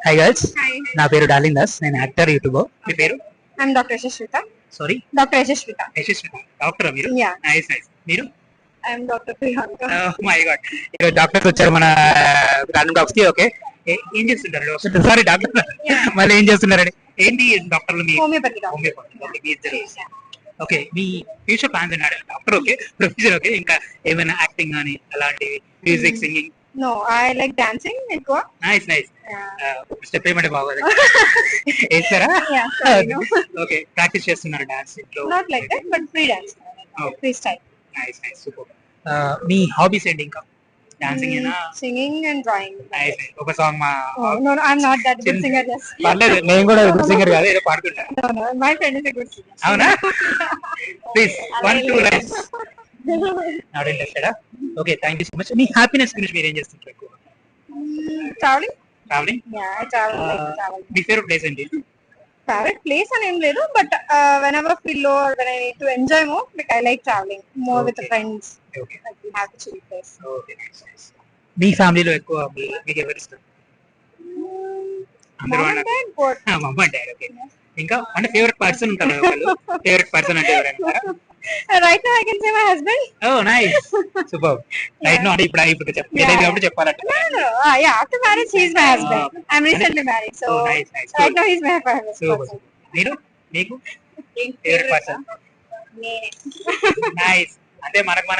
Hi girls, Hi, నా పేరు darling Das. నేను యాక్టర్, యూట్యూబర్. మీ పేరు? I'm Dr. Yashashvita. Sorry, Dr. Yashashvita. యశస్విత. డాక్టరా మీరు? Yeah, nice nice. మీరు? I'm Dr. Priyanka. My God, ఈరోజు డాక్టర్స్ వచ్చారు మన రాండమ్ టాక్స్ కి. ఓకే, ఏం చేస్తుంటారు? Sorry doctor, Yeah. మళ్ళీ ఏం చేస్తున్నారండి? ఏంటి డాక్టర్లు మీ? Homeopathy doctor. హోమియోపతి. ఓకే, మీ ఇద్దరు. ఓకే, మీ ఫ్యూచర్ ప్లాన్స్ అన్నాడు డాక్టర్. Okay, professor. ఓకే, ఇంకా ఏమైనా యాక్టింగ్ కానీ అలాంటివి, music, singing? No, I like dancing. ఎక్కువ. Nice nice. Yeah. స్టెప్ ఏమంటే బాగోదు వేస్తారా? Yeah, sorry, no. Okay, practice చేస్తున్నారు డాన్స్ ఇంట్లో? Not like that, but free dance. Oh. Freestyle. Nice nice, super. Me hobbies ఏంటి ఇంకా? డాన్సింగ్ ఏనా? Singing and drawing. Nice nice. ఒక సాంగ్ మా Oh, no, no, I'm not that good singer. Yes. పర్లేదు, నేను కూడా గుడ్ సింగర్ కాదు, ఏదో పాడుకుంటా. No, no, my friend is a good singer. అవునా? Please 1-2 lines. నాట్ ఇంట్రెస్టెడా? Okay, thank you so much. మీ హ్యాపీనెస్ గురించి మీరు ఏం చేస్తుంటారు ఎక్కువ? Traveling? Travelling. Yeah, I travel. Like to travel. మీ ఫేవరెట్ ప్లేస్ ఏంటి? Favorite place అని ఏం లేదు, but whenever feel low or when I need to enjoy more, like I like traveling more with the Okay. friends. Okay Like we have a chill place. Okay, nice nice. మీ ఫ్యామిలీలో ఎక్కువ మీకు ఎవరు ఇష్టం? అందరూ Mom and అన్నారు. dad, both. మమ్మ daddy. Okay, ఇంకా అంటే ఫేవరెట్ పర్సన్ ఉంటారు ఒకళ్ళు. ఫేవరెట్ పర్సన్ అంటే ఎవరైనా? Right now I can say my husband. Oh nice, super. Right now అంటే ఇప్పుడు చెప్పలేదు కాబట్టి చెప్పాలంట. No, no, no. Yeah, after marriage he's my husband. I'm recently married, so oh nice nice. right now he's my favorite super. person. మీరు? మీకు favourite person? నేనే. Nice. అంటే మనకు మనం